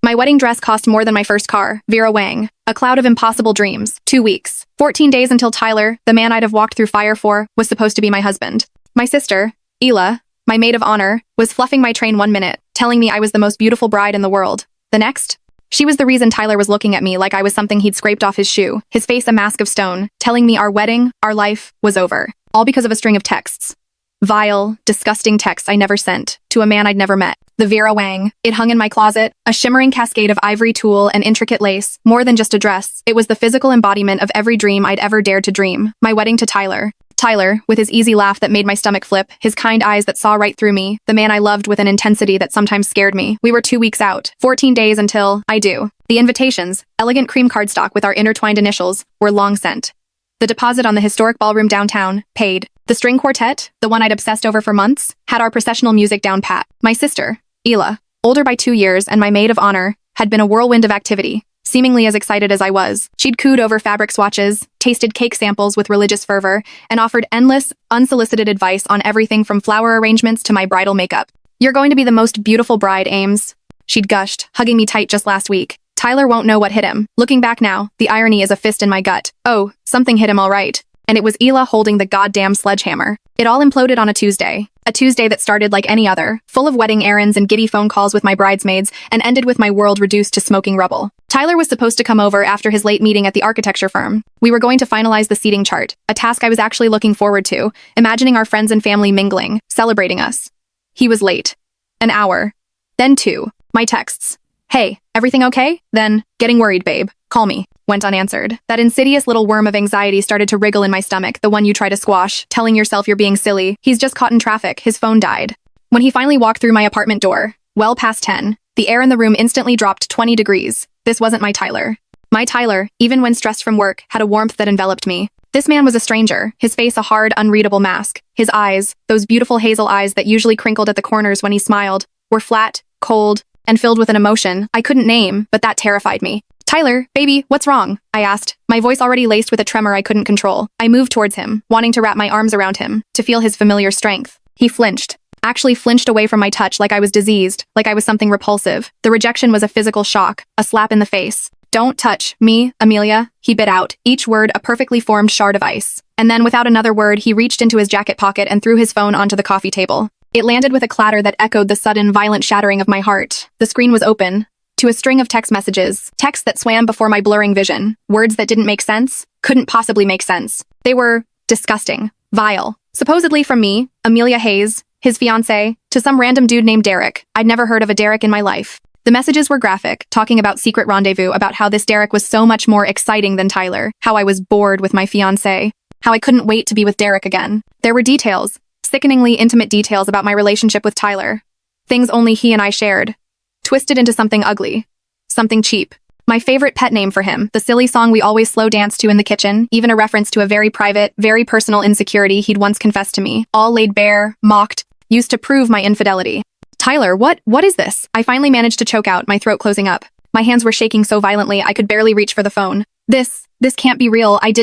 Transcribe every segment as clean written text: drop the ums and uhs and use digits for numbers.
My wedding dress cost more than my first car. Vera Wang. A cloud of impossible dreams. 2 weeks. 14 days until Tyler, the man I'd have walked through fire for, was supposed to be my husband. My sister, Ela, my maid of honor, was fluffing my train 1 minute, telling me I was the most beautiful bride in the world. The next, she was the reason Tyler was looking at me like I was something he'd scraped off his shoe, his face a mask of stone, telling me our wedding, our life, was over. All because of a string of texts. Vile, disgusting texts I never sent, to a man I'd never met. The Vera Wang. It hung in my closet, a shimmering cascade of ivory tulle and intricate lace, more than just a dress. It was the physical embodiment of every dream I'd ever dared to dream. My wedding to Tyler. Tyler, with his easy laugh that made my stomach flip, his kind eyes that saw right through me, the man I loved with an intensity that sometimes scared me. We were 2 weeks out, 14 days until, I do. The invitations, elegant cream cardstock with our intertwined initials, were long sent. The deposit on the historic ballroom downtown, paid. The string quartet, the one I'd obsessed over for months, had our processional music down pat. My sister, Ela, older by 2 years and my maid of honor, had been a whirlwind of activity. Seemingly as excited as I was, she'd cooed over fabric swatches, tasted cake samples with religious fervor, and offered endless, unsolicited advice on everything from flower arrangements to my bridal makeup. "You're going to be the most beautiful bride, Ames," she'd gushed, hugging me tight just last week. Tyler won't know what hit him. Looking back now, the irony is a fist in my gut. Oh, something hit him all right. And it was Ela holding the goddamn sledgehammer. It all imploded on a Tuesday. A Tuesday that started like any other, full of wedding errands and giddy phone calls with my bridesmaids, and ended with my world reduced to smoking rubble. Tyler was supposed to come over after his late meeting at the architecture firm. We were going to finalize the seating chart, a task I was actually looking forward to, imagining our friends and family mingling, celebrating us. He was late. An hour. Then 2. My texts. "Hey, everything okay?" Then, "Getting worried, babe. Call me," went unanswered. That insidious little worm of anxiety started to wriggle in my stomach, the one you try to squash, telling yourself you're being silly. He's just caught in traffic, his phone died. When he finally walked through my apartment door, well past 10, the air in the room instantly dropped 20 degrees. This wasn't my Tyler. My Tyler, even when stressed from work, had a warmth that enveloped me. This man was a stranger, his face a hard, unreadable mask. His eyes, those beautiful hazel eyes that usually crinkled at the corners when he smiled, were flat, cold, and filled with an emotion I couldn't name, but that terrified me. "Tyler, baby, what's wrong?" I asked, my voice already laced with a tremor I couldn't control. I moved towards him, wanting to wrap my arms around him, to feel his familiar strength. He flinched. Actually flinched away from my touch like I was diseased, like I was something repulsive. The rejection was a physical shock, a slap in the face. "Don't touch me, Amelia," he bit out, each word a perfectly formed shard of ice. And then without another word, he reached into his jacket pocket and threw his phone onto the coffee table. It landed with a clatter that echoed the sudden, violent shattering of my heart. The screen was open to a string of text messages, texts that swam before my blurring vision, words that didn't make sense, couldn't possibly make sense. They were disgusting, vile. Supposedly from me, Amelia Hayes, his fiancé, to some random dude named Derek. I'd never heard of a Derek in my life. The messages were graphic, talking about secret rendezvous, about how this Derek was so much more exciting than Tyler, how I was bored with my fiancé, how I couldn't wait to be with Derek again. There were details, sickeningly intimate details about my relationship with Tyler. Things only he and I shared. Twisted into something ugly. Something cheap. My favorite pet name for him, the silly song we always slow danced to in the kitchen, even a reference to a very private, very personal insecurity he'd once confessed to me, all laid bare, mocked, used to prove my infidelity. "Tyler, what is this?" I finally managed to choke out, my throat closing up. My hands were shaking so violently I could barely reach for the phone. This can't be real. I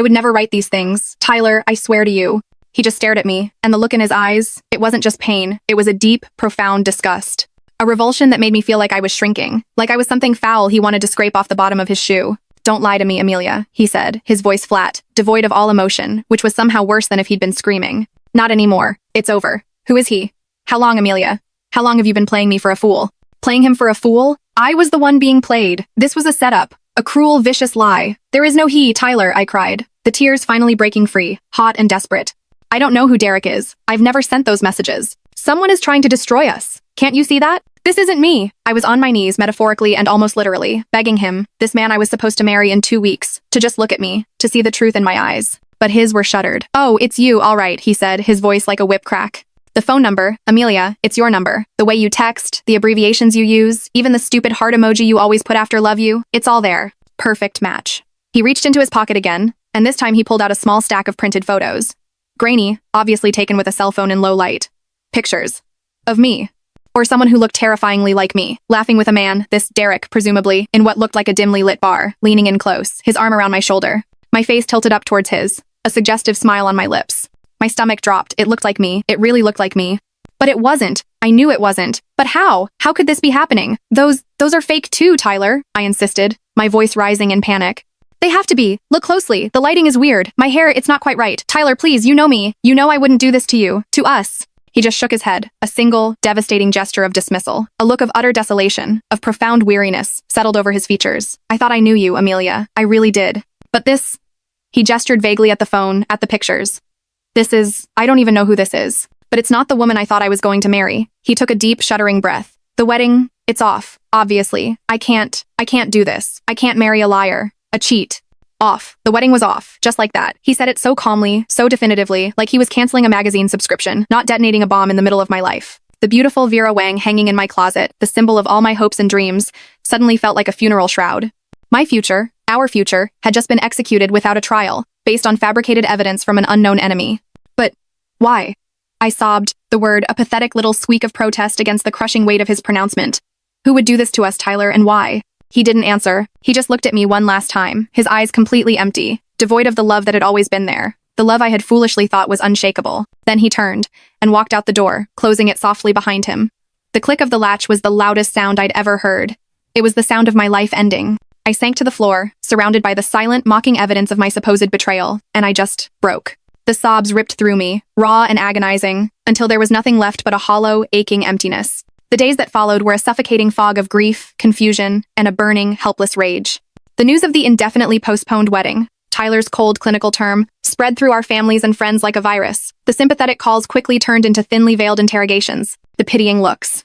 would never write these things. Tyler, I swear to you." He just stared at me, and the look in his eyes, it wasn't just pain, it was a deep, profound disgust. A revulsion that made me feel like I was shrinking, like I was something foul he wanted to scrape off the bottom of his shoe. "Don't lie to me, Amelia," he said, his voice flat, devoid of all emotion, which was somehow worse than if he'd been screaming. "Not anymore. It's over. Who is he? How long, Amelia? How long have you been playing me for a fool?" Playing him for a fool? I was the one being played. This was a setup. A cruel, vicious lie. "There is no he, Tyler," I cried, the tears finally breaking free, hot and desperate. "I don't know who Derek is. I've never sent those messages. Someone is trying to destroy us. Can't you see that? This isn't me." I was on my knees, metaphorically and almost literally, begging him, this man I was supposed to marry in 2 weeks, to just look at me, to see the truth in my eyes. But his were shuttered. "Oh, it's you, all right," he said, his voice like a whip crack. "The phone number, Amelia, it's your number. The way you text, the abbreviations you use, even the stupid heart emoji you always put after love you, it's all there. Perfect match." He reached into his pocket again, and this time he pulled out a small stack of printed photos. Grainy, obviously taken with a cell phone in low light. Pictures. Of me. Or someone who looked terrifyingly like me, laughing with a man, this Derek, presumably, in what looked like a dimly lit bar, leaning in close, his arm around my shoulder. My face tilted up towards his, a suggestive smile on my lips. My stomach dropped. It looked like me. It really looked like me. But it wasn't. I knew it wasn't. But how? How could this be happening? Those are fake too, Tyler, I insisted, my voice rising in panic. They have to be. Look closely. The lighting is weird. My hair, it's not quite right. Tyler, please, you know me. You know I wouldn't do this to you. To us. He just shook his head, a single, devastating gesture of dismissal. A look of utter desolation, of profound weariness, settled over his features. I thought I knew you, Amelia. I really did. But this... He gestured vaguely at the phone, at the pictures. I don't even know who this is. But it's not the woman I thought I was going to marry. He took a deep, shuddering breath. The wedding, it's off, obviously. I can't do this. I can't marry a liar. A cheat. Off. The wedding was off, just like that. He said it so calmly, so definitively, like he was canceling a magazine subscription, not detonating a bomb in the middle of my life. The beautiful Vera Wang hanging in my closet, the symbol of all my hopes and dreams, suddenly felt like a funeral shroud. My future, our future, had just been executed without a trial, based on fabricated evidence from an unknown enemy. But why? I sobbed, the word a pathetic little squeak of protest against the crushing weight of his pronouncement. Who would do this to us, Tyler, and why? He didn't answer. He just looked at me one last time, his eyes completely empty, devoid of the love that had always been there, the love I had foolishly thought was unshakable. Then he turned and walked out the door, closing it softly behind him. The click of the latch was the loudest sound I'd ever heard. It was the sound of my life ending. I sank to the floor, surrounded by the silent, mocking evidence of my supposed betrayal, and I just broke. The sobs ripped through me, raw and agonizing, until there was nothing left but a hollow, aching emptiness. The days that followed were a suffocating fog of grief, confusion, and a burning, helpless rage. The news of the indefinitely postponed wedding, Tyler's cold clinical term, spread through our families and friends like a virus. The sympathetic calls quickly turned into thinly veiled interrogations, the pitying looks,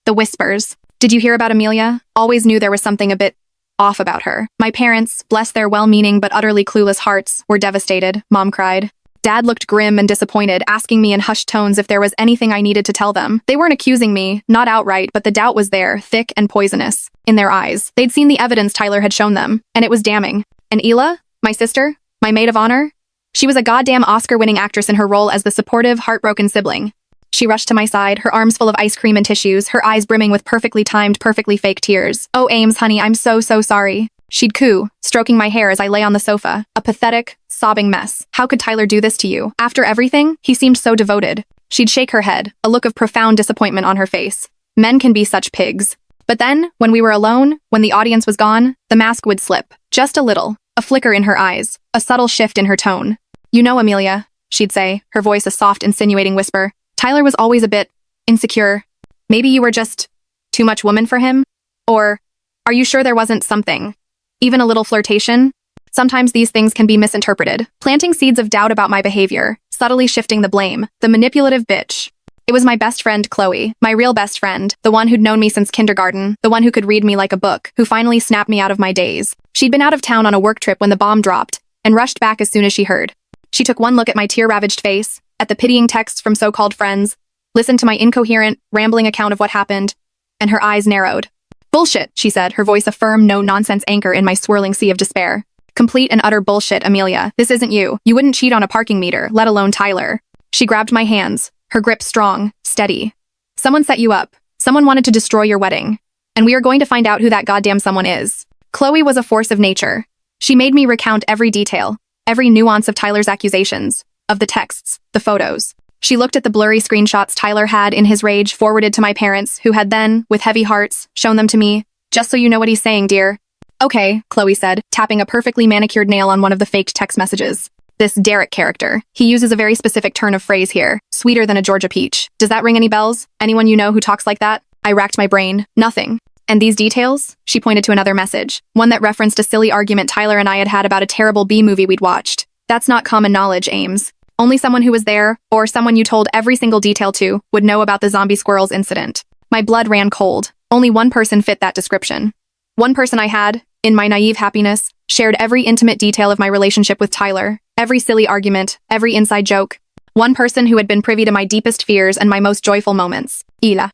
the whispers. Did you hear about Amelia? Always knew there was something a bit off about her. My parents, bless their well-meaning but utterly clueless hearts, were devastated, Mom cried. Dad looked grim and disappointed, asking me in hushed tones if there was anything I needed to tell them. They weren't accusing me, not outright, but the doubt was there, thick and poisonous, in their eyes. They'd seen the evidence Tyler had shown them, and it was damning. And Ela, my sister, my maid of honor? She was a goddamn Oscar-winning actress in her role as the supportive, heartbroken sibling. She rushed to my side, her arms full of ice cream and tissues, her eyes brimming with perfectly timed, perfectly fake tears. Oh, Ames, honey, I'm so sorry. She'd coo, stroking my hair as I lay on the sofa, a pathetic, sobbing mess. How could Tyler do this to you? After everything, he seemed so devoted. She'd shake her head, a look of profound disappointment on her face. Men can be such pigs. But then, when we were alone, when the audience was gone, the mask would slip. Just a little. A flicker in her eyes. A subtle shift in her tone. You know, Amelia, she'd say, her voice a soft, insinuating whisper. Tyler was always a bit insecure. Maybe you were just too much woman for him? Or, are you sure there wasn't something? Even a little flirtation? Sometimes these things can be misinterpreted, planting seeds of doubt about my behavior, subtly shifting the blame, the manipulative bitch. It was my best friend, Chloe, my real best friend, the one who'd known me since kindergarten, the one who could read me like a book, who finally snapped me out of my daze. She'd been out of town on a work trip when the bomb dropped, and rushed back as soon as she heard. She took one look at my tear-ravaged face, at the pitying texts from so-called friends, listened to my incoherent, rambling account of what happened, and her eyes narrowed. Bullshit, she said, her voice a firm, no-nonsense anchor in my swirling sea of despair. Complete and utter bullshit, Amelia. This isn't you. You wouldn't cheat on a parking meter, let alone Tyler. She grabbed my hands, her grip strong, steady. Someone set you up. Someone wanted to destroy your wedding. And we are going to find out who that goddamn someone is. Chloe was a force of nature. She made me recount every detail, every nuance of Tyler's accusations, of the texts, the photos. She looked at the blurry screenshots Tyler had, in his rage, forwarded to my parents, who had then, with heavy hearts, shown them to me. Just so you know what he's saying, dear. Okay, Chloe said, tapping a perfectly manicured nail on one of the faked text messages. This Derek character. He uses a very specific turn of phrase here, sweeter than a Georgia peach. Does that ring any bells? Anyone you know who talks like that? I racked my brain. Nothing. And these details? She pointed to another message, one that referenced a silly argument Tyler and I had had about a terrible B-movie we'd watched. That's not common knowledge, Ames. Only someone who was there, or someone you told every single detail to, would know about the zombie squirrels incident. My blood ran cold. Only one person fit that description. One person I had, in my naive happiness, shared every intimate detail of my relationship with Tyler, every silly argument, every inside joke. One person who had been privy to my deepest fears and my most joyful moments. Ela.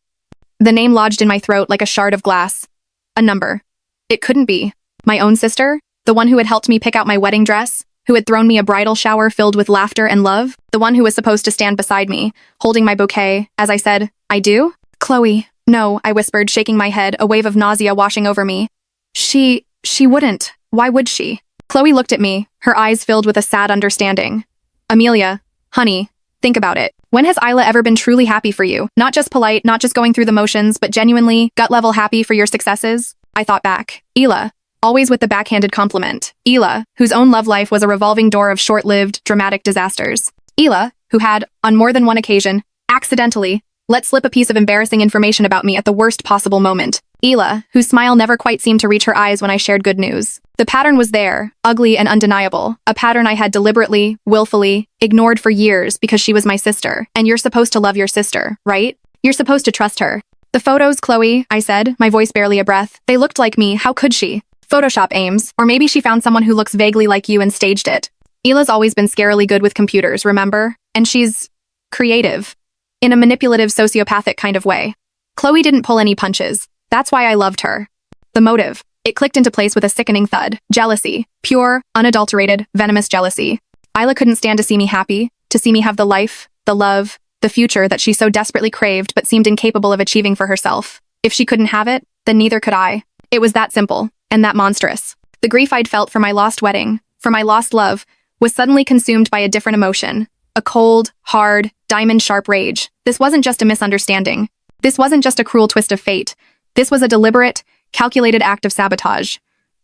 The name lodged in my throat like a shard of glass. A number. It couldn't be. My own sister? The one who had helped me pick out my wedding dress? Who had thrown me a bridal shower filled with laughter and love? The one who was supposed to stand beside me, holding my bouquet, as I said, I do? Chloe. No, I whispered, shaking my head, a wave of nausea washing over me. She wouldn't. Why would she? Chloe looked at me, her eyes filled with a sad understanding. Amelia, honey, Think about it. When has Isla ever been truly happy for you? Not just polite, not just going through the motions, but genuinely, gut-level happy for your successes? I thought back. Ela, always with the backhanded compliment. Ela, whose own love life was a revolving door of short-lived, dramatic disasters. Ela, who had, on more than one occasion, accidentally, let slip a piece of embarrassing information about me at the worst possible moment. Ela, whose smile never quite seemed to reach her eyes when I shared good news. The pattern was there, ugly and undeniable, a pattern I had deliberately, willfully, ignored for years because she was my sister, and you're supposed to love your sister, right? You're supposed to trust her. The photos, Chloe, I said, my voice barely a breath. They looked like me, how could she? Photoshop Ames, or maybe she found someone who looks vaguely like you and staged it. Ela's always been scarily good with computers, remember? And she's creative. In a manipulative, sociopathic kind of way. Chloe didn't pull any punches. That's why I loved her. The motive. It clicked into place with a sickening thud. Jealousy. Pure, unadulterated, venomous jealousy. Isla couldn't stand to see me happy, to see me have the life, the love, the future that she so desperately craved but seemed incapable of achieving for herself. If she couldn't have it, then neither could I. It was that simple, and that monstrous. The grief I'd felt for my lost wedding, for my lost love, was suddenly consumed by a different emotion. A cold, hard, diamond-sharp rage. This wasn't just a misunderstanding. This wasn't just a cruel twist of fate. This was a deliberate, calculated act of sabotage.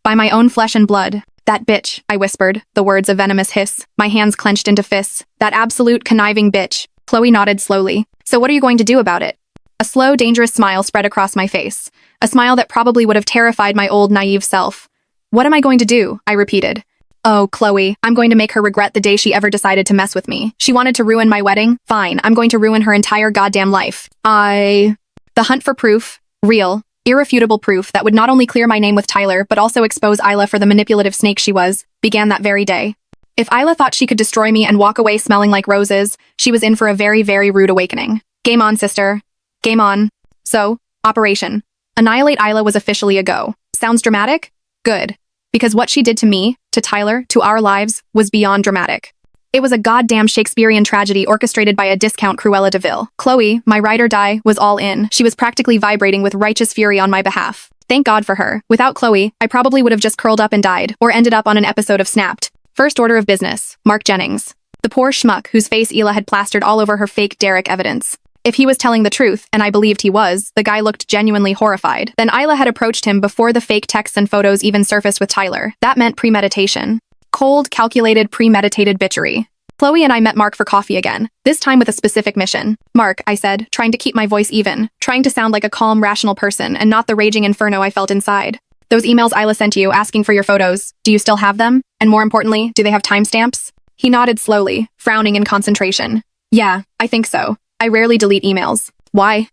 By my own flesh and blood. That bitch, I whispered, the words a venomous hiss, my hands clenched into fists. That absolute conniving bitch. Chloe nodded slowly. So what are you going to do about it? A slow, dangerous smile spread across my face. A smile that probably would have terrified my old, naive self. What am I going to do? I repeated. Oh, Chloe, I'm going to make her regret the day she ever decided to mess with me. She wanted to ruin my wedding? Fine, I'm going to ruin her entire goddamn life. The hunt for proof, real, irrefutable proof that would not only clear my name with Tyler but also expose Isla for the manipulative snake she was, began that very day. If Isla thought she could destroy me and walk away smelling like roses, she was in for a very, very rude awakening. Game on, sister. Game on. So, Operation Annihilate Isla was officially a go. Sounds dramatic? Good. Because what she did to me, to Tyler, to our lives, was beyond dramatic. It was a goddamn Shakespearean tragedy orchestrated by a discount Cruella de Vil. Chloe, my ride or die, was all in. She was practically vibrating with righteous fury on my behalf. Thank God for her. Without Chloe, I probably would have just curled up and died, or ended up on an episode of Snapped. First order of business, Mark Jennings. The poor schmuck whose face Ela had plastered all over her fake Derek evidence. If he was telling the truth, and I believed he was, the guy looked genuinely horrified. Then Isla had approached him before the fake texts and photos even surfaced with Tyler. That meant premeditation. Cold, calculated, premeditated bitchery. Chloe and I met Mark for coffee again, this time with a specific mission. Mark, I said, trying to keep my voice even, trying to sound like a calm, rational person and not the raging inferno I felt inside. Those emails Isla sent you asking for your photos, do you still have them? And more importantly, do they have timestamps? He nodded slowly, frowning in concentration. Yeah, I think so. I rarely delete emails. Why?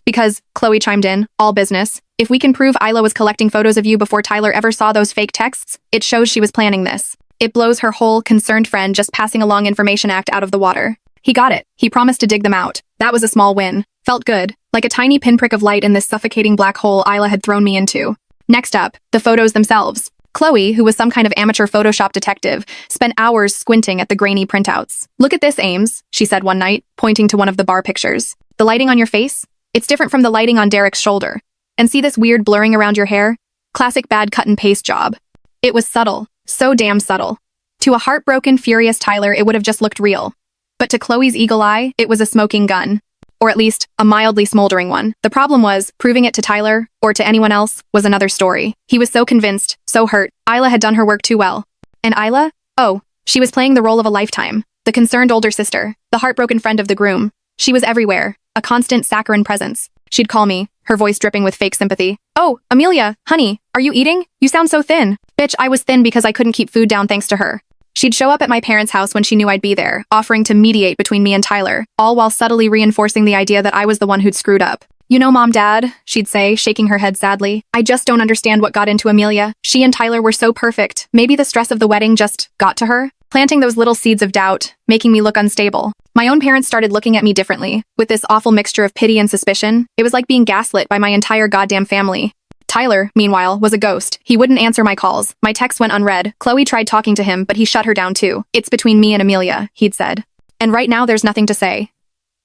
Because, Chloe chimed in, all business. If we can prove Isla was collecting photos of you before Tyler ever saw those fake texts, it shows she was planning this. It blows her whole concerned friend just passing along information act out of the water. He got it. He promised to dig them out. That was a small win. Felt good. Like a tiny pinprick of light in this suffocating black hole Isla had thrown me into. Next up, the photos themselves. Chloe, who was some kind of amateur Photoshop detective, spent hours squinting at the grainy printouts. Look at this, Ames, she said one night, pointing to one of the bar pictures. The lighting on your face? It's different from the lighting on Derek's shoulder. And see this weird blurring around your hair? Classic bad cut and paste job. It was subtle. So damn subtle. To a heartbroken, furious Tyler, it would have just looked real. But to Chloe's eagle eye, it was a smoking gun. Or at least, a mildly smoldering one. The problem was, proving it to Tyler, or to anyone else, was another story. He was so convinced, so hurt. Isla had done her work too well. And Isla? Oh, she was playing the role of a lifetime. The concerned older sister, the heartbroken friend of the groom. She was everywhere, a constant saccharine presence. She'd call me, her voice dripping with fake sympathy. Oh, Amelia, honey, are you eating? You sound so thin. Bitch, I was thin because I couldn't keep food down thanks to her. She'd show up at my parents' house when she knew I'd be there, offering to mediate between me and Tyler, all while subtly reinforcing the idea that I was the one who'd screwed up. You know, Mom, Dad, she'd say, shaking her head sadly. I just don't understand what got into Amelia. She and Tyler were so perfect. Maybe the stress of the wedding just got to her, planting those little seeds of doubt, making me look unstable. My own parents started looking at me differently, with this awful mixture of pity and suspicion. It was like being gaslit by my entire goddamn family. Tyler, meanwhile, was a ghost. He wouldn't answer my calls. My texts went unread. Chloe tried talking to him, but he shut her down too. It's between me and Amelia, he'd said. And right now there's nothing to say.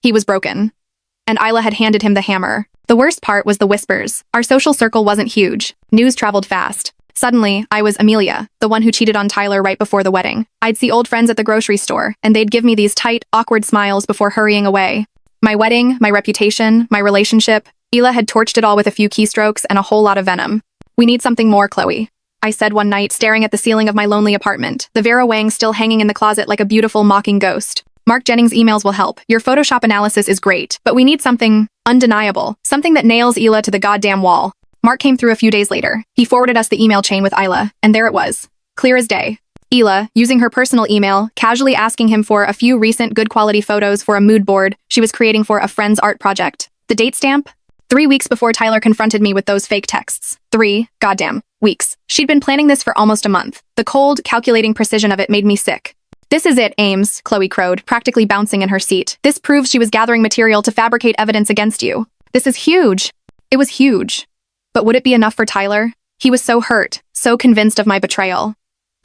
He was broken. And Isla had handed him the hammer. The worst part was the whispers. Our social circle wasn't huge. News traveled fast. Suddenly, I was Amelia, the one who cheated on Tyler right before the wedding. I'd see old friends at the grocery store, and they'd give me these tight, awkward smiles before hurrying away. My wedding, my reputation, my relationship, Hila had torched it all with a few keystrokes and a whole lot of venom. "We need something more, Chloe," I said one night, staring at the ceiling of my lonely apartment, the Vera Wang still hanging in the closet like a beautiful, mocking ghost. "Mark Jennings' emails will help. Your Photoshop analysis is great, but we need something undeniable, something that nails Hila to the goddamn wall." Mark came through a few days later. He forwarded us the email chain with Isla, and there it was. Clear as day. Hila, using her personal email, casually asking him for a few recent good-quality photos for a mood board she was creating for a friend's art project. The date stamp? 3 weeks before Tyler confronted me with those fake texts. 3 goddamn weeks. She'd been planning this for almost a month. The cold, calculating precision of it made me sick. "This is it, Ames," Chloe crowed, practically bouncing in her seat. "This proves she was gathering material to fabricate evidence against you. This is huge." It was huge. But would it be enough for Tyler? He was so hurt, so convinced of my betrayal.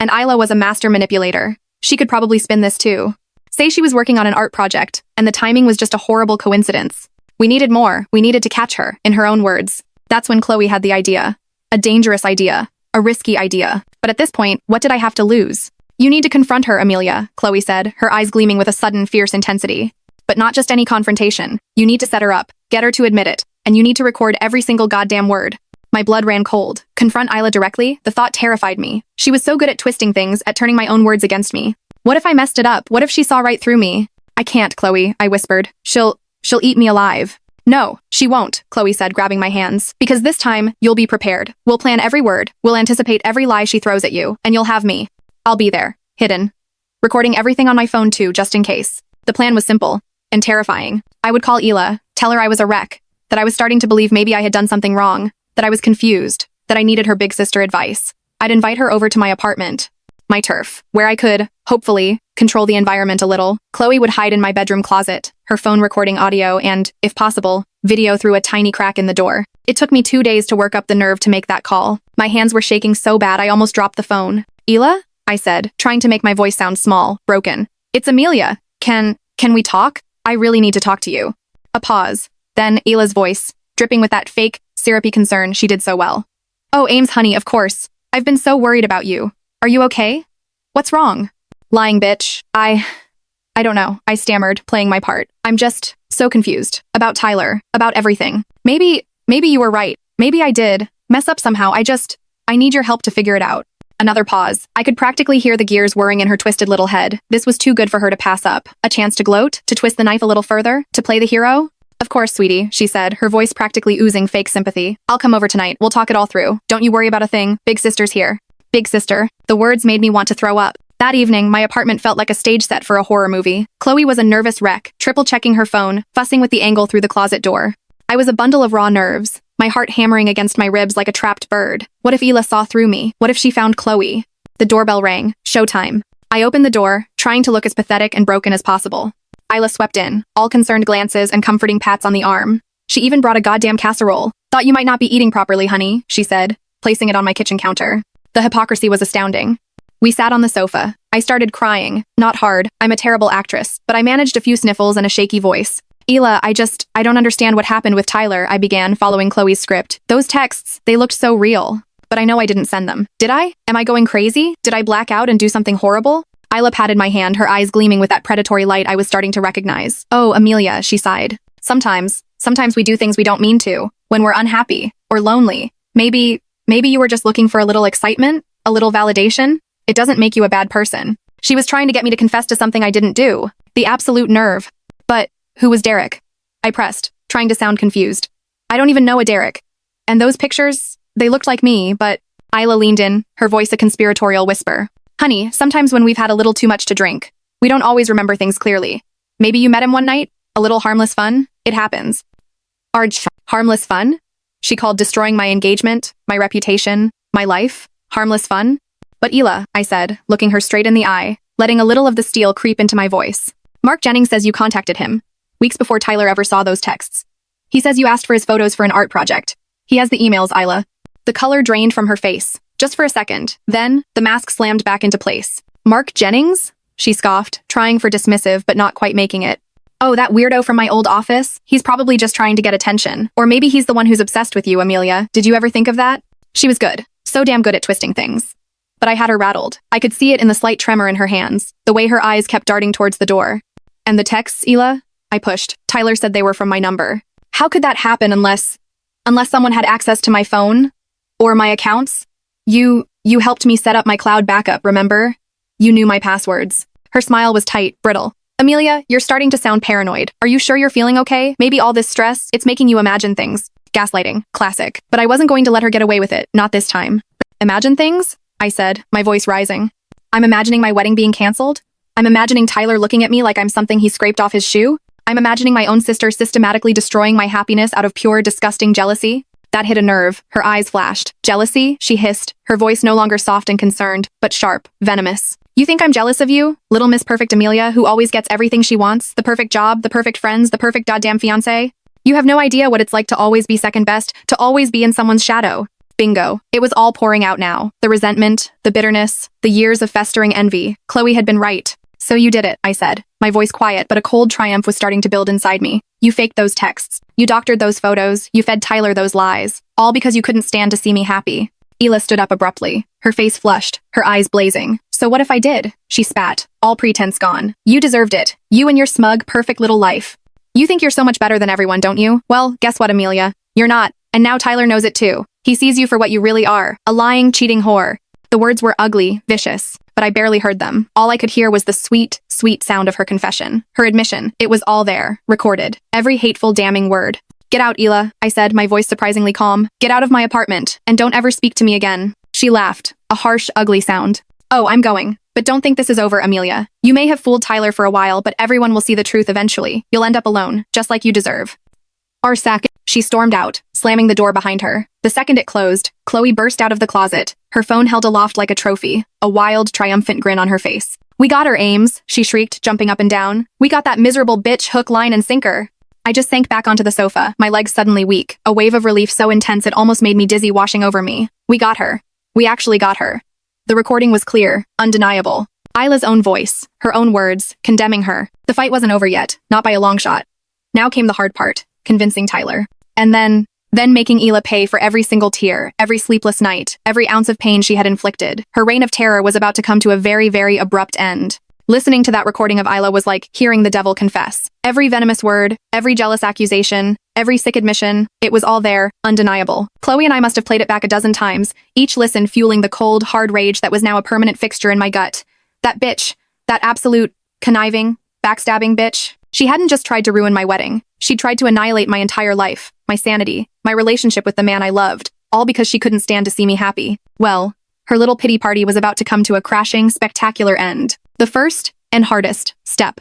And Isla was a master manipulator. She could probably spin this too. Say she was working on an art project, and the timing was just a horrible coincidence. We needed more. We needed to catch her, in her own words. That's when Chloe had the idea. A dangerous idea. A risky idea. But at this point, what did I have to lose? "You need to confront her, Amelia," Chloe said, her eyes gleaming with a sudden, fierce intensity. "But not just any confrontation. You need to set her up, get her to admit it, and you need to record every single goddamn word." My blood ran cold. Confront Isla directly? The thought terrified me. She was so good at twisting things, at turning my own words against me. What if I messed it up? What if she saw right through me? "I can't, Chloe," I whispered. She'll eat me alive." "No, she won't," Chloe said, grabbing my hands. "Because this time, you'll be prepared. We'll plan every word. We'll anticipate every lie she throws at you, and you'll have me. I'll be there, hidden. Recording everything on my phone too, just in case." The plan was simple and terrifying. I would call Hila, tell her I was a wreck, that I was starting to believe maybe I had done something wrong, that I was confused, that I needed her big sister advice. I'd invite her over to my apartment, my turf, where I could, hopefully, control the environment a little. Chloe would hide in my bedroom closet, her phone recording audio and, if possible, video through a tiny crack in the door. It took me 2 days to work up the nerve to make that call. My hands were shaking so bad I almost dropped the phone. "Hila?" I said, trying to make my voice sound small, broken. "It's Amelia. Can we talk? I really need to talk to you." A pause. Then Hila's voice, dripping with that fake, syrupy concern she did so well. "Oh, Ames, honey, of course. I've been so worried about you. Are you okay? What's wrong?" "Lying bitch. I don't know," I stammered, playing my part. "I'm just so confused. About Tyler. About everything. Maybe you were right. Maybe I did mess up somehow. I need your help to figure it out." Another pause. I could practically hear the gears whirring in her twisted little head. This was too good for her to pass up. A chance to gloat? To twist the knife a little further? To play the hero? "Of course, sweetie," she said, her voice practically oozing fake sympathy. "I'll come over tonight. We'll talk it all through. Don't you worry about a thing. Big sister's here." Big sister. The words made me want to throw up. That evening, my apartment felt like a stage set for a horror movie. Chloe was a nervous wreck, triple-checking her phone, fussing with the angle through the closet door. I was a bundle of raw nerves, my heart hammering against my ribs like a trapped bird. What if Hila saw through me? What if she found Chloe? The doorbell rang. Showtime. I opened the door, trying to look as pathetic and broken as possible. Isla swept in, all concerned glances and comforting pats on the arm. She even brought a goddamn casserole. "Thought you might not be eating properly, honey," she said, placing it on my kitchen counter. The hypocrisy was astounding. We sat on the sofa. I started crying. Not hard. I'm a terrible actress, but I managed a few sniffles and a shaky voice. "Hila, I don't understand what happened with Tyler," I began, following Chloe's script. "Those texts, they looked so real. But I know I didn't send them. Did I? Am I going crazy? Did I black out and do something horrible?" Isla patted my hand, her eyes gleaming with that predatory light I was starting to recognize. "Oh, Amelia," she sighed. Sometimes we do things we don't mean to, when we're unhappy, or lonely. Maybe you were just looking for a little excitement, a little validation. It doesn't make you a bad person." She was trying to get me to confess to something I didn't do. The absolute nerve. "But who was Derek?" I pressed, trying to sound confused. "I don't even know a Derek. And those pictures, they looked like me, but..." Isla leaned in, her voice a conspiratorial whisper. "Honey, sometimes when we've had a little too much to drink, we don't always remember things clearly. Maybe you met him one night? A little harmless fun? It happens." Harmless fun? She called destroying my engagement, my reputation, my life, harmless fun? "But Hila," I said, looking her straight in the eye, letting a little of the steel creep into my voice. "Mark Jennings says you contacted him, weeks before Tyler ever saw those texts. He says you asked for his photos for an art project. He has the emails, Isla." The color drained from her face, just for a second. Then, the mask slammed back into place. "Mark Jennings?" she scoffed, trying for dismissive but not quite making it. "Oh, that weirdo from my old office? He's probably just trying to get attention. Or maybe he's the one who's obsessed with you, Amelia. Did you ever think of that?" She was good. So damn good at twisting things. But I had her rattled. I could see it in the slight tremor in her hands, the way her eyes kept darting towards the door. And the texts, Ela? I pushed. Tyler said they were from my number. How could that happen unless someone had access to my phone? Or my accounts? You helped me set up my cloud backup, remember? You knew my passwords. Her smile was tight, brittle. Amelia, you're starting to sound paranoid. Are you sure you're feeling okay? Maybe all this stress, it's making you imagine things. Gaslighting. Classic. But I wasn't going to let her get away with it, not this time. Imagine things? I said, my voice rising. I'm imagining my wedding being canceled. I'm imagining Tyler looking at me like I'm something he scraped off his shoe. I'm imagining my own sister systematically destroying my happiness out of pure, disgusting jealousy. That hit a nerve. Her eyes flashed. Jealousy? She hissed, her voice no longer soft and concerned, but sharp, venomous. You think I'm jealous of you? Little Miss Perfect Amelia, who always gets everything she wants, the perfect job, the perfect friends, the perfect goddamn fiancé? You have no idea what it's like to always be second best, to always be in someone's shadow. Bingo. It was all pouring out now. The resentment, the bitterness, the years of festering envy. Chloe had been right. So you did it, I said, my voice quiet, but a cold triumph was starting to build inside me. You faked those texts. You doctored those photos. You fed Tyler those lies. All because you couldn't stand to see me happy. Ela stood up abruptly, her face flushed, her eyes blazing. So what if I did? She spat, all pretense gone. You deserved it. You and your smug, perfect little life. You think you're so much better than everyone, don't you? Well, guess what, Amelia? You're not. And now Tyler knows it too. He sees you for what you really are, a lying, cheating whore. The words were ugly, vicious, but I barely heard them. All I could hear was the sweet, sweet sound of her confession. Her admission. It was all there, recorded. Every hateful, damning word. Get out, Ela, I said, my voice surprisingly calm. Get out of my apartment, and don't ever speak to me again. She laughed, a harsh, ugly sound. Oh, I'm going. But don't think this is over, Amelia. You may have fooled Tyler for a while, but everyone will see the truth eventually. You'll end up alone, just like you deserve. Arsac. She stormed out, slamming the door behind her. The second it closed, Chloe burst out of the closet, her phone held aloft like a trophy, a wild, triumphant grin on her face. We got her, Ames, she shrieked, jumping up and down. We got that miserable bitch hook, line, and sinker. I just sank back onto the sofa, my legs suddenly weak, a wave of relief so intense it almost made me dizzy washing over me. We got her. We actually got her. The recording was clear, undeniable. Isla's own voice, her own words, condemning her. The fight wasn't over yet, not by a long shot. Now came the hard part, convincing Tyler. And then making Ela pay for every single tear, every sleepless night, every ounce of pain she had inflicted. Her reign of terror was about to come to a very, very abrupt end. Listening to that recording of Isla was like hearing the devil confess. Every venomous word, every jealous accusation, every sick admission, it was all there, undeniable. Chloe and I must have played it back a dozen times, each listen fueling the cold, hard rage that was now a permanent fixture in my gut. That bitch, that absolute, conniving, backstabbing bitch. She hadn't just tried to ruin my wedding. She'd tried to annihilate my entire life, my sanity, my relationship with the man I loved, all because she couldn't stand to see me happy. Well, her little pity party was about to come to a crashing, spectacular end. The first and hardest step.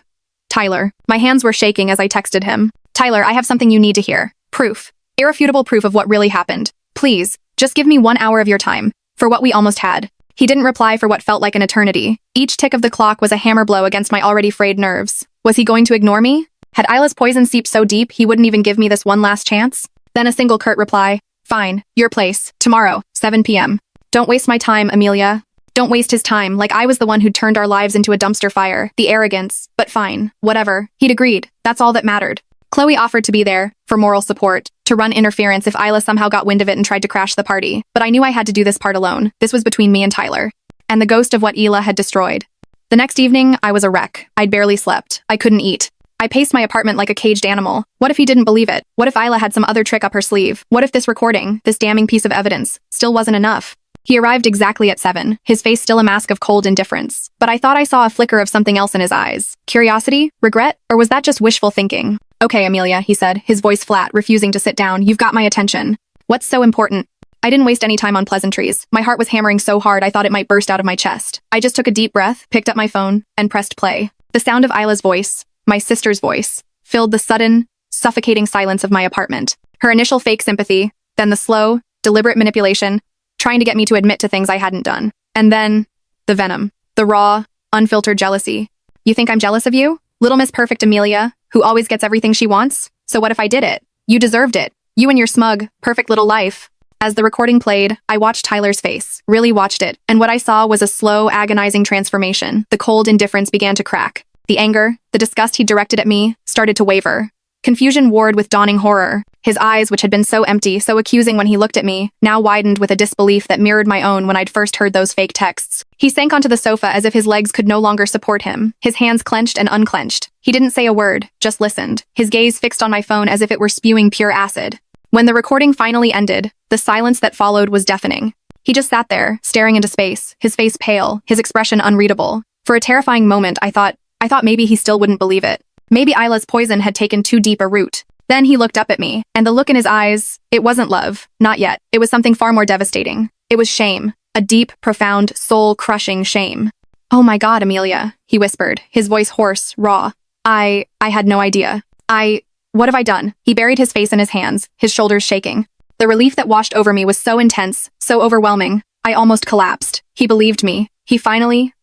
Tyler. My hands were shaking as I texted him. Tyler, I have something you need to hear. Proof. Irrefutable proof of what really happened. Please, just give me 1 hour of your time. For what we almost had. He didn't reply for what felt like an eternity. Each tick of the clock was a hammer blow against my already frayed nerves. Was he going to ignore me? Had Isla's poison seeped so deep he wouldn't even give me this one last chance? Then a single curt reply. Fine, your place, tomorrow, 7 p.m. Don't waste my time, Amelia. Don't waste his time, like I was the one who'd turned our lives into a dumpster fire. The arrogance. But fine, whatever. He'd agreed. That's all that mattered. Chloe offered to be there, for moral support, to run interference if Isla somehow got wind of it and tried to crash the party. But I knew I had to do this part alone. This was between me and Tyler. And the ghost of what Ela had destroyed. The next evening, I was a wreck. I'd barely slept. I couldn't eat. I paced my apartment like a caged animal. What if he didn't believe it? What if Isla had some other trick up her sleeve? What if this recording, this damning piece of evidence, still wasn't enough? He arrived exactly at 7, his face still a mask of cold indifference. But I thought I saw a flicker of something else in his eyes. Curiosity? Regret? Or was that just wishful thinking? Okay, Amelia, he said, his voice flat, refusing to sit down. You've got my attention. What's so important? I didn't waste any time on pleasantries. My heart was hammering so hard I thought it might burst out of my chest. I just took a deep breath, picked up my phone, and pressed play. The sound of Isla's voice, my sister's voice, filled the sudden, suffocating silence of my apartment. Her initial fake sympathy, then the slow, deliberate manipulation, trying to get me to admit to things I hadn't done. And then, the venom, the raw, unfiltered jealousy. You think I'm jealous of you? Little Miss Perfect Amelia, who always gets everything she wants? So what if I did it? You deserved it. You and your smug, perfect little life. As the recording played, I watched Tyler's face, really watched it, and what I saw was a slow, agonizing transformation. The cold indifference began to crack. The anger, the disgust he directed at me, started to waver. Confusion warred with dawning horror. His eyes, which had been so empty, so accusing when he looked at me, now widened with a disbelief that mirrored my own when I'd first heard those fake texts. He sank onto the sofa as if his legs could no longer support him, his hands clenched and unclenched. He didn't say a word, just listened, his gaze fixed on my phone as if it were spewing pure acid. When the recording finally ended, the silence that followed was deafening. He just sat there, staring into space, his face pale, his expression unreadable. For a terrifying moment, I thought maybe he still wouldn't believe it. Maybe Isla's poison had taken too deep a root. Then he looked up at me, and the look in his eyes, it wasn't love, not yet. It was something far more devastating. It was shame, a deep, profound, soul-crushing shame. "Oh my God, Amelia," he whispered, his voice hoarse, raw. I had no idea. What have I done?" He buried his face in his hands, his shoulders shaking. The relief that washed over me was so intense, so overwhelming. I almost collapsed. He believed me. He finally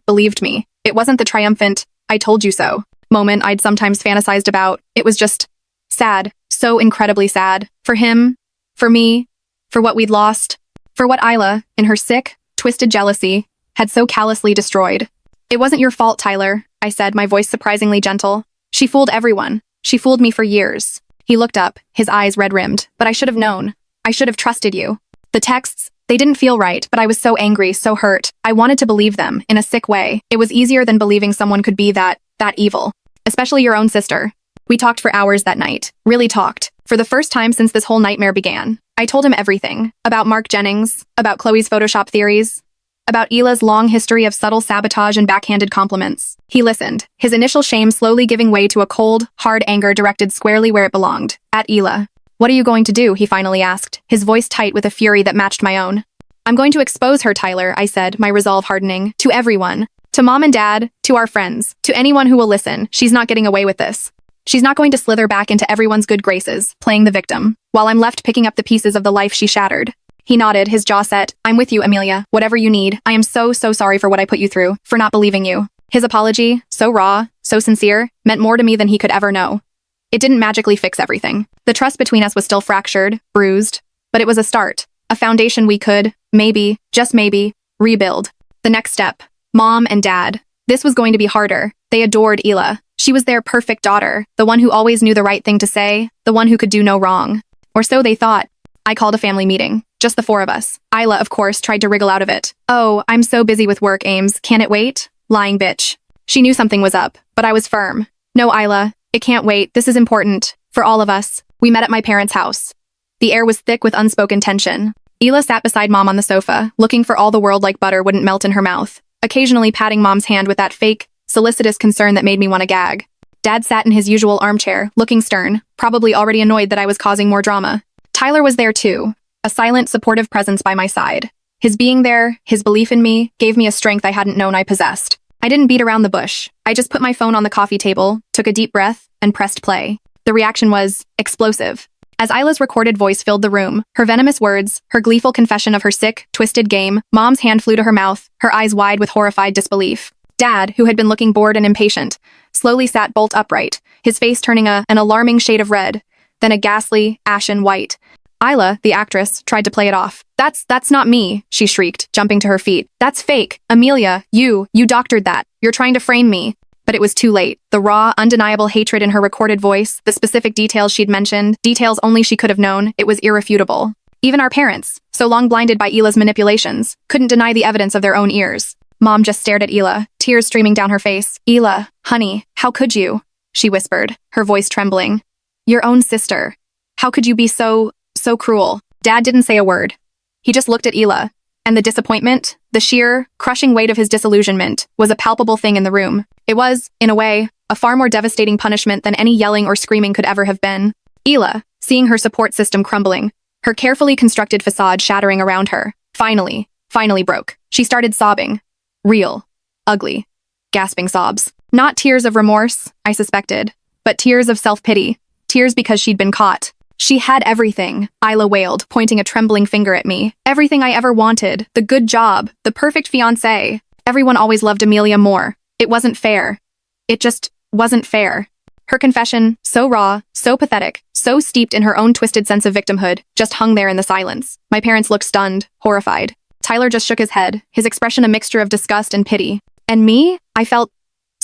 believed me. It wasn't the triumphant, "I told you so" moment I'd sometimes fantasized about. It was just sad, so incredibly sad. For him, for me, for what we'd lost, for what Isla, in her sick, twisted jealousy, had so callously destroyed. "It wasn't your fault, Tyler," I said, my voice surprisingly gentle. "She fooled everyone. She fooled me for years." He looked up, his eyes red-rimmed. "But I should have known. I should have trusted you." The texts, they didn't feel right, but I was so angry, so hurt. I wanted to believe them, in a sick way. It was easier than believing someone could be that evil. Especially your own sister. We talked for hours that night. Really talked. For the first time since this whole nightmare began. I told him everything. About Mark Jennings, about Chloe's Photoshop theories, about Ila's long history of subtle sabotage and backhanded compliments. He listened, his initial shame slowly giving way to a cold, hard anger directed squarely where it belonged, at Ila. "What are you going to do?" he finally asked, his voice tight with a fury that matched my own. "I'm going to expose her, Tyler," I said, my resolve hardening. "To everyone. To Mom and Dad, to our friends, to anyone who will listen. She's not getting away with this. She's not going to slither back into everyone's good graces, playing the victim, while I'm left picking up the pieces of the life she shattered." He nodded, his jaw set. "I'm with you, Amelia. Whatever you need. I am so sorry for what I put you through, for not believing you." His apology, so raw, so sincere, meant more to me than he could ever know. It didn't magically fix everything. The trust between us was still fractured, bruised, but it was a start, a foundation we could, maybe, just maybe, rebuild. The next step. Mom and Dad. This was going to be harder. They adored Ila. She was their perfect daughter, the one who always knew the right thing to say, the one who could do no wrong. Or so they thought. I called a family meeting. Just the four of us. Isla, of course, tried to wriggle out of it. "Oh, I'm so busy with work, Ames. Can it wait?" Lying bitch. She knew something was up, but I was firm. "No, Isla. It can't wait. This is important. For all of us." We met at my parents' house. The air was thick with unspoken tension. Ila sat beside Mom on the sofa, looking for all the world like butter wouldn't melt in her mouth, occasionally patting Mom's hand with that fake, solicitous concern that made me want to gag. Dad sat in his usual armchair, looking stern, probably already annoyed that I was causing more drama. Tyler was there too, a silent, supportive presence by my side. His being there, his belief in me, gave me a strength I hadn't known I possessed. I didn't beat around the bush. I just put my phone on the coffee table, took a deep breath, and pressed play. The reaction was explosive. As Isla's recorded voice filled the room, her venomous words, her gleeful confession of her sick, twisted game, Mom's hand flew to her mouth, her eyes wide with horrified disbelief. Dad, who had been looking bored and impatient, slowly sat bolt upright, his face turning an alarming shade of red, then a ghastly, ashen white. Isla, the actress, tried to play it off. That's not me," she shrieked, jumping to her feet. "That's fake. Amelia, you doctored that. You're trying to frame me." But it was too late. The raw, undeniable hatred in her recorded voice, the specific details she'd mentioned, details only she could have known, it was irrefutable. Even our parents, so long blinded by Ila's manipulations, couldn't deny the evidence of their own ears. Mom just stared at Ila, tears streaming down her face. "Ila, honey, how could you?" she whispered, her voice trembling. "Your own sister. How could you be so cruel?" Dad didn't say a word. He just looked at Ila, and the disappointment, the sheer, crushing weight of his disillusionment, was a palpable thing in the room. It was, in a way, a far more devastating punishment than any yelling or screaming could ever have been. Ila, seeing her support system crumbling, her carefully constructed facade shattering around her, finally broke. She started sobbing. Real, ugly, gasping sobs. Not tears of remorse, I suspected, but tears of self-pity. Tears because she'd been caught. She had everything, Isla wailed, pointing a trembling finger at me. Everything I ever wanted. The good job. The perfect fiancé. Everyone always loved Amelia more. It wasn't fair. It just wasn't fair. Her confession, so raw, so pathetic, so steeped in her own twisted sense of victimhood, just hung there in the silence. My parents looked stunned, horrified. Tyler just shook his head, his expression a mixture of disgust and pity. And me? I felt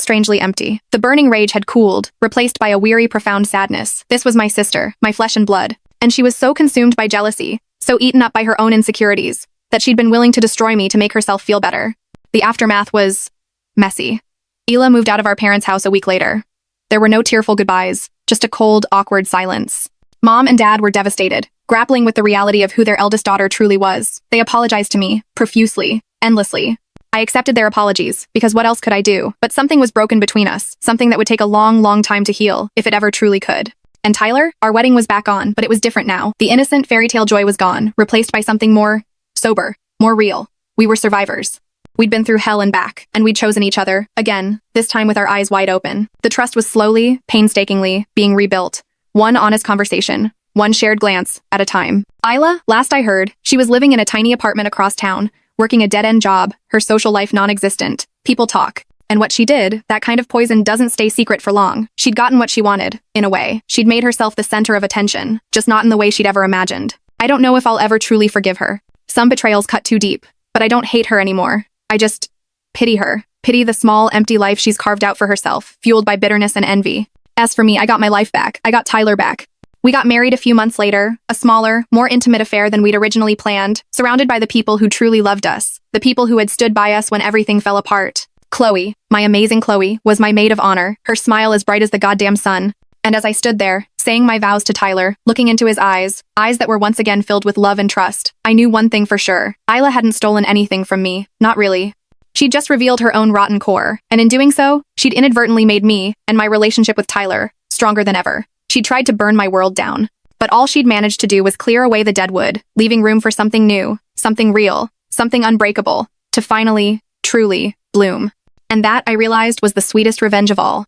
strangely empty. The burning rage had cooled, replaced by a weary, profound sadness. This was my sister, my flesh and blood. And she was so consumed by jealousy, so eaten up by her own insecurities, that she'd been willing to destroy me to make herself feel better. The aftermath was messy. Hila moved out of our parents' house a week later. There were no tearful goodbyes, just a cold, awkward silence. Mom and Dad were devastated, grappling with the reality of who their eldest daughter truly was. They apologized to me, profusely, endlessly. I accepted their apologies, because what else could I do? But something was broken between us, something that would take a long, long time to heal, if it ever truly could. And Tyler? Our wedding was back on, but it was different now. The innocent fairy tale joy was gone, replaced by something more sober, more real. We were survivors. We'd been through hell and back, and we'd chosen each other, again, this time with our eyes wide open. The trust was slowly, painstakingly, being rebuilt. One honest conversation, one shared glance, at a time. Isla, last I heard, she was living in a tiny apartment across town, working a dead-end job, her social life non-existent. People talk. And what she did, that kind of poison doesn't stay secret for long. She'd gotten what she wanted, in a way. She'd made herself the center of attention, just not in the way she'd ever imagined. I don't know if I'll ever truly forgive her. Some betrayals cut too deep, but I don't hate her anymore. I just pity her. Pity the small, empty life she's carved out for herself, fueled by bitterness and envy. As for me, I got my life back. I got Tyler back. We got married a few months later, a smaller, more intimate affair than we'd originally planned, surrounded by the people who truly loved us, the people who had stood by us when everything fell apart. Chloe, my amazing Chloe, was my maid of honor, her smile as bright as the goddamn sun. And as I stood there, saying my vows to Tyler, looking into his eyes that were once again filled with love and trust, I knew one thing for sure. Isla hadn't stolen anything from me, not really. She'd just revealed her own rotten core, and in doing so, she'd inadvertently made me, and my relationship with Tyler, stronger than ever. She'd tried to burn my world down, but all she'd managed to do was clear away the dead wood, leaving room for something new, something real, something unbreakable, to finally, truly, bloom. And that, I realized, was the sweetest revenge of all.